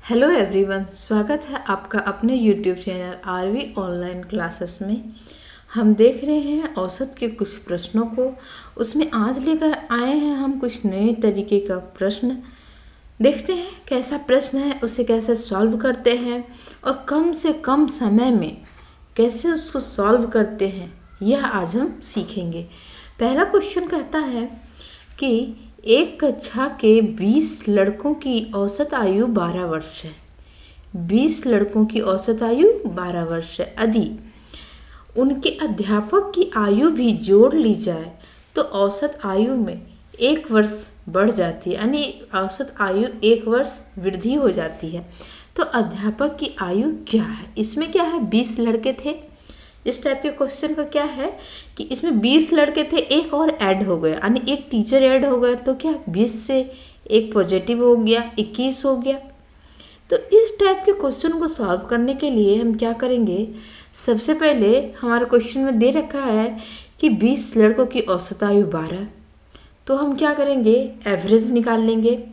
Hello everyone, स्वागत है आपका अपने YouTube channel RV online classes में। हम देख रहे हैं औसत के कुछ प्रश्नों को। उसमें आज लेकर आए हैं हम कुछ नए तरीके का प्रश्न। देखते हैं कैसा प्रश्न है, उसे कैसे सॉल्व करते हैं और कम से कम समय में कैसे उसको सॉल्व करते हैं, यह आज हम सीखेंगे। पहला क्वेश्चन कहता है कि एक कक्षा के 20 लड़कों की औसत आयु 12 वर्ष है। 20 लड़कों की औसत आयु 12 वर्ष है। यदि उनके अध्यापक की आयु भी जोड़ ली जाए तो औसत आयु में 1 वर्ष बढ़ जाती है, यानी औसत आयु 1 वर्ष वृद्धि हो जाती है। तो अध्यापक की आयु क्या है? इसमें क्या है, 20 लड़के थे। इस टाइप के क्वेश्चन का क्या है कि इसमें 20 लड़के थे, एक और ऐड हो गया, यानी एक टीचर ऐड हो गया, तो क्या 20 से एक पॉजिटिव हो गया, 21 हो गया। तो इस टाइप के क्वेश्चन को सॉल्व करने के लिए हम क्या करेंगे, सबसे पहले हमारे क्वेश्चन में दे रखा है कि 20 लड़कों की औसत आयु 12, तो हम क्या करेंगे, एवरेज निकाल लेंगे।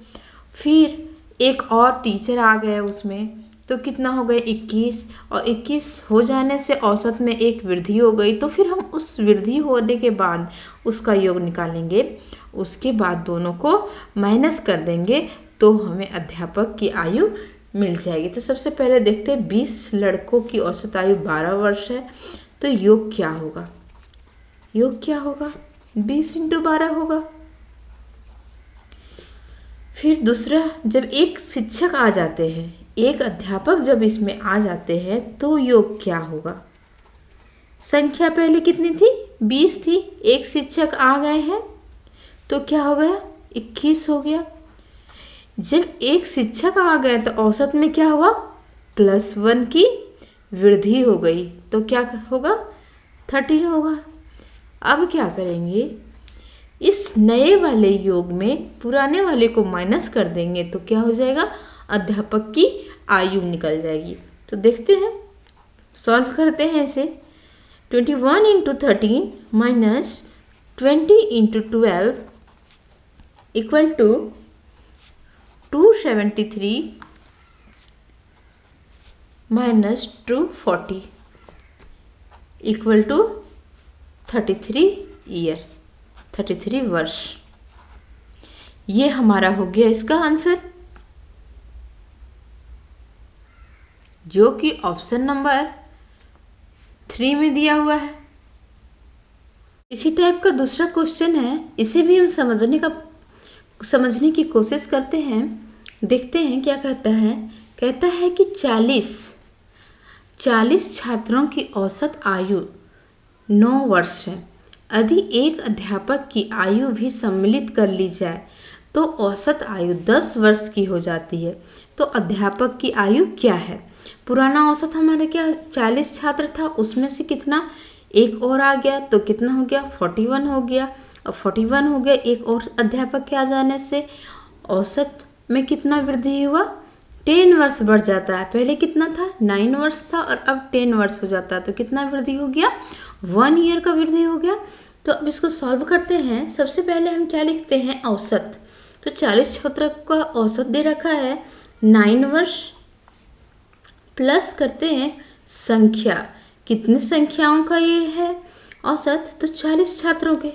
फिर एक और टीचर आ गया उसमें, तो कितना हो गया 21, और 21 हो जाने से औसत में एक वृद्धि हो गई, तो फिर हम उस वृद्धि होने के बाद उसका योग निकालेंगे। उसके बाद दोनों को माइनस कर देंगे तो हमें अध्यापक की आयु मिल जाएगी। तो सबसे पहले देखते हैं 20 लड़कों की औसत आयु 12 वर्ष है, तो योग क्या होगा? योग क्या होगा? 20 × 12 होगा। फिर दूसरा, जब एक शिक्षक आ जाते हैं, एक अध्यापक जब इसमें आ जाते हैं तो योग क्या होगा? संख्या पहले कितनी थी? 20 थी, एक शिक्षक आ गए हैं तो क्या हो गया? 21 हो गया। जब एक शिक्षक आ गए तो औसत में क्या हुआ? +1 की वृद्धि हो गई, तो क्या होगा? 13 होगा। अब क्या करेंगे, इस नए वाले योग में पुराने वाले को माइनस कर देंगे तो क्या हो जाएगा? अध्यापक की आयु निकल जाएगी। तो देखते हैं, सॉल्व करते हैं इसे। 21 × 13 minus 20 × 12 equal to 273 minus 240 equal to 33 वर्ष। ये हमारा हो गया इसका आंसर, जो कि ऑप्शन नंबर 3 में दिया हुआ है। इसी टाइप का दूसरा क्वेश्चन है, इसे भी हम समझने की कोशिश करते हैं। देखते हैं क्या कहता है। कहता है कि 40 छात्रों की औसत आयु 9 वर्ष है। यदि एक अध्यापक की आयु भी सम्मिलित कर ली जाए तो औसत आयु 10 वर्ष की हो जाती है। तो अध्यापक की आयु क्या है? पुराना औसत हमारा क्या 40 छात्र था, उसमें से कितना एक और आ गया, तो कितना हो गया? 41 हो गया। और 41 हो गया, एक और अध्यापक के आ जाने से औसत में कितना वृद्धि हुआ? 10 वर्ष बढ़ जाता है। पहले कितना था? 9 वर्ष था, और अब 10 वर्ष हो जाता है, तो कितना वृद्धि हो गया? 1 ईयर का वृद्धि हो गया। तो अब इसको सॉल्व करते हैं। सबसे पहले हम क्या लिखते हैं? औसत। तो 40 छात्रों का औसत दे रखा है 9 वर्ष, प्लस करते हैं संख्या। कितनी संख्याओं का ये है औसत? तो 40 छात्रों के।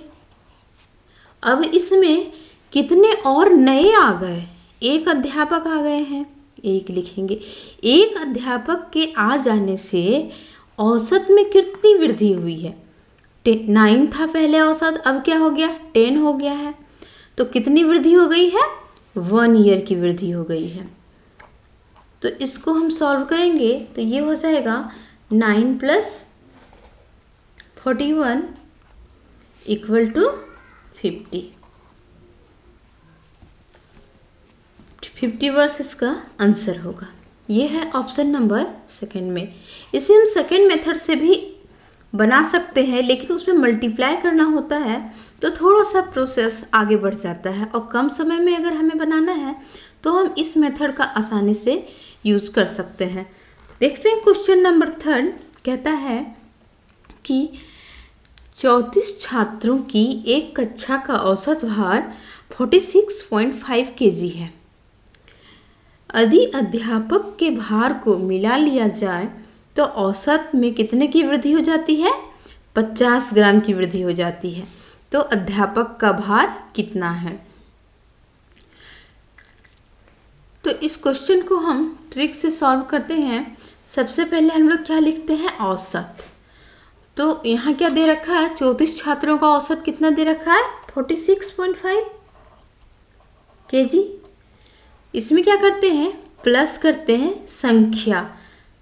अब इसमें कितने और नए आ गए? एक अध्यापक आ गए हैं, एक लिखेंगे। एक अध्यापक के आ जाने से औसत में कितनी वृद्धि हुई है? 9 था पहले औसत, अब क्या हो गया? 10 हो गया है। तो कितनी वृद्धि हो गई है? 1 ईयर की वृद्धि हो गई है। तो इसको हम सॉल्व करेंगे तो ये हो जाएगा 9 + 41 इक्वल टू 50 वर्ष इसका आंसर होगा। ये है ऑप्शन नंबर 2 में। इसे हम सेकेंड मेथड से भी बना सकते हैं, लेकिन उसमें मल्टीप्लाई करना होता है तो थोड़ा सा प्रोसेस आगे बढ़ जाता है, और कम समय में अगर हमें बनाना है तो हम इस मेथड का आसानी से यूज कर सकते हैं। देखते हैं क्वेश्चन नंबर 3 कहता है कि 34 छात्रों की एक कक्षा का औसत भार 46.5 kg है। यदि अध्यापक के भार को मिला लिया जाए तो औसत में कितने की वृद्धि हो जाती है? 50 ग्राम की वृद्धि हो जाती है। तो अध्यापक का भार कितना है? तो इस क्वेश्चन को हम ट्रिक से सॉल्व करते हैं। सबसे पहले हम लोग क्या लिखते हैं? औसत। तो यहाँ क्या दे रखा है? 34 छात्रों का औसत कितना दे रखा है? 46.5 kg। इसमें क्या करते हैं? प्लस करते हैं संख्या।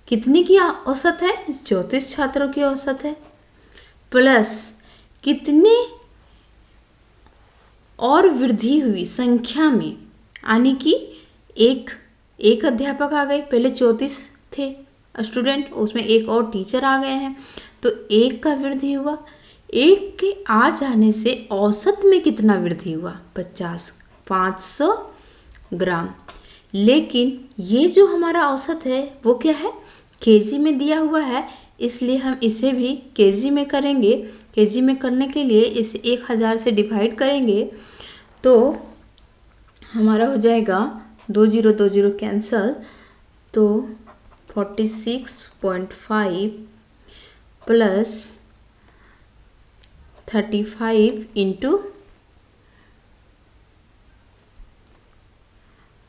कितनी की औसत है? 34 छात्रों की औसत है। प्लस कितने और वृद्धि हुई संख्या में, यानी कि एक अध्यापक आ गए। पहले 34 थे स्टूडेंट, उसमें एक और टीचर आ गए हैं, तो एक का वृद्धि हुआ। एक के आ जाने से औसत में कितना वृद्धि हुआ? 500 ग्राम। लेकिन ये जो हमारा औसत है वो क्या है? केजी में दिया हुआ है, इसलिए हम इसे भी केजी में करेंगे। केजी में करने के लिए इसे 1000 से डिवाइड करेंगे तो हमारा हो जाएगा 20 कैंसल, तो 46.5 प्लस 35 इंटू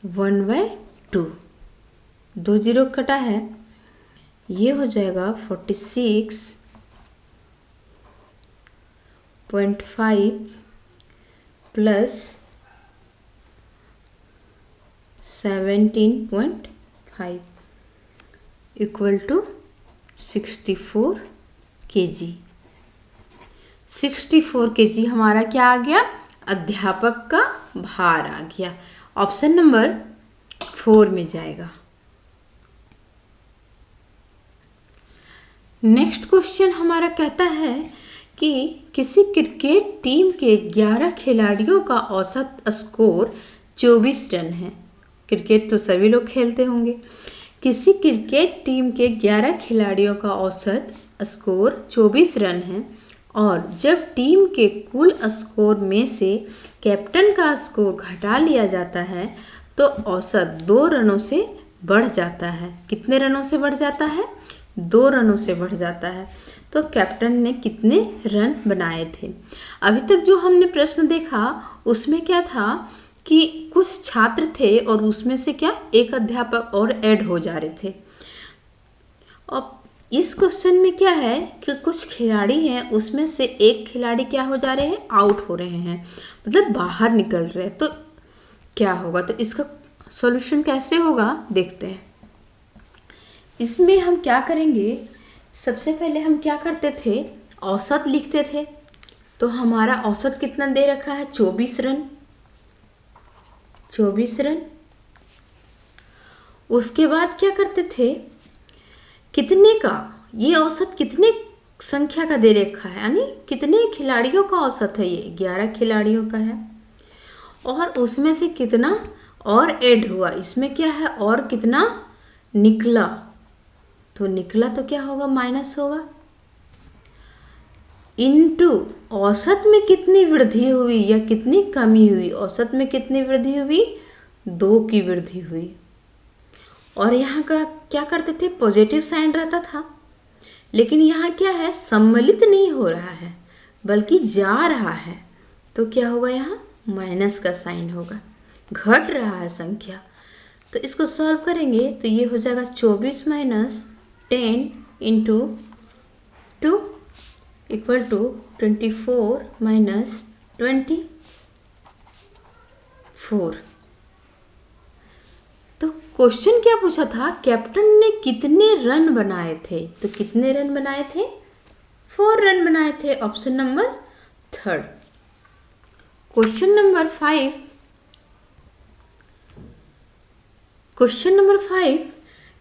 1/2, 2 जीरो कटा है, ये हो जाएगा 46.5 plus 17.5 equal to 64 kg। 64 kg हमारा क्या आ गया? अध्यापक का भार आ गया। ऑप्शन नंबर 4 में जाएगा। नेक्स्ट क्वेश्चन हमारा कहता है कि किसी क्रिकेट टीम के 11 खिलाड़ियों का औसत स्कोर 24 रन है। क्रिकेट तो सभी लोग खेलते होंगे। किसी क्रिकेट टीम के 11 खिलाड़ियों का औसत स्कोर 24 रन है और जब टीम के कुल स्कोर में से कैप्टन का स्कोर घटा लिया जाता है तो औसत 2 रनों से बढ़ जाता है। कितने रनों से बढ़ जाता है? 2 रनों से बढ़ जाता है। तो कैप्टन ने कितने रन बनाए थे? अभी तक जो हमने प्रश्न देखा उसमें क्या था कि कुछ छात्र थे और उसमें से क्या एक अध्यापक और ऐड हो जा रहे थे। अब इस क्वेश्चन में क्या है कि कुछ खिलाड़ी हैं, उसमें से एक खिलाड़ी क्या हो जा रहे हैं? आउट हो रहे हैं, मतलब बाहर निकल रहे हैं। तो क्या होगा? तो इसका सॉल्यूशन कैसे होगा देखते हैं। इसमें हम क्या करेंगे? सबसे पहले हम क्या करते थे? औसत लिखते थे। तो हमारा औसत कितना दे रखा है? 24 रन। 24 रन। उसके बाद क्या करते थे? कितने का, ये औसत कितने संख्या का दे रखा है, यानी कितने खिलाड़ियों का औसत है? ये 11 खिलाड़ियों का है और उसमें से कितना और ऐड हुआ, इसमें क्या है और कितना निकला। तो निकला तो क्या होगा? माइनस होगा, इनटू औसत में कितनी वृद्धि हुई या कितनी कमी हुई। औसत में कितनी वृद्धि हुई? 2 की वृद्धि हुई। और यहाँ का क्या करते थे? पॉजिटिव साइन रहता था, लेकिन यहाँ क्या है? सम्मिलित नहीं हो रहा है बल्कि जा रहा है। तो क्या होगा? यहाँ माइनस का साइन होगा, घट रहा है संख्या। तो इसको सॉल्व करेंगे तो ये हो जाएगा 24 minus 10 into 2 equal to 24 minus 24। तो क्वेश्चन क्या पूछा था? कैप्टन ने कितने रन बनाए थे? तो कितने रन बनाए थे? 4 रन बनाए थे। Option number 3। Question number 5। Question number 5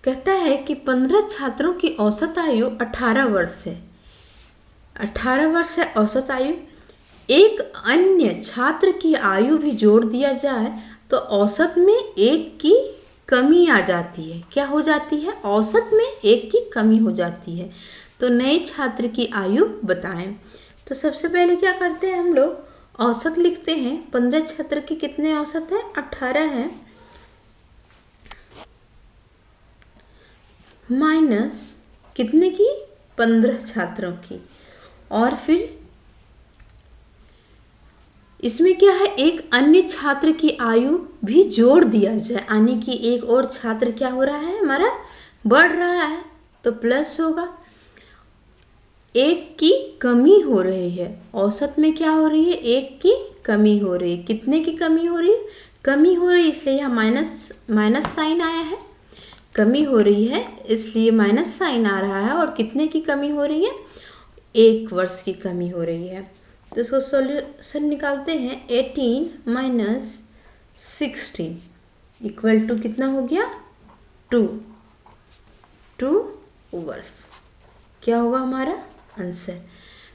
कहता है कि 15 छात्रों की औसत आयु 18 वर्ष है। 18 वर्ष है औसत आयु। एक अन्य छात्र की आयु भी जोड़ दिया जाए तो औसत में एक की कमी आ जाती है। क्या हो जाती है? औसत में एक की कमी हो जाती है। तो नए छात्र की आयु बताएं। तो सबसे पहले क्या करते हैं? हम लोग औसत लिखते हैं। 15 छात्र की कितने औसत है? 18 है। माइनस कितने की, 15 छात्रों की। और फिर इसमें क्या है, एक अन्य छात्र की आयु भी जोड़ दिया जाए, यानी कि एक और छात्र क्या हो रहा है, हमारा बढ़ रहा है, तो प्लस होगा। एक की कमी हो रही है, औसत में क्या हो रही है, एक की कमी हो रही है। कितने की कमी हो रही है, कमी हो रही है, इसलिए यहाँ माइनस साइन आया है। कमी हो रही है इसलिए माइनस साइन आ रहा है। और कितने की कमी हो रही है, 1 वर्ष की कमी हो रही है। तो इसको सॉल्यूशन निकालते हैं। 18 माइनस 16 इक्वल टू कितना हो गया, 2 वर्ष। क्या होगा हमारा आंसर।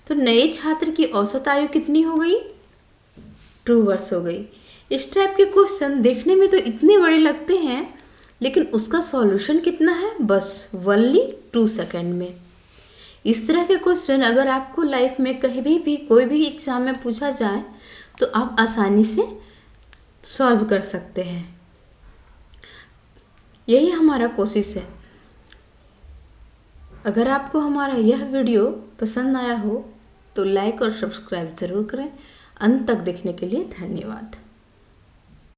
तो नए छात्र की औसत आयु कितनी हो गई, 2 वर्ष हो गई। इस टाइप के क्वेश्चन देखने में तो इतने बड़े लगते हैं, लेकिन उसका सॉल्यूशन कितना है, बस ओनली 2 सेकेंड में। इस तरह के क्वेश्चन अगर आपको लाइफ में कहीं भी कोई भी एग्जाम में पूछा जाए तो आप आसानी से सॉल्व कर सकते हैं। यही हमारा कोशिश है। अगर आपको हमारा यह वीडियो पसंद आया हो तो लाइक और सब्सक्राइब ज़रूर करें। अंत तक देखने के लिए धन्यवाद।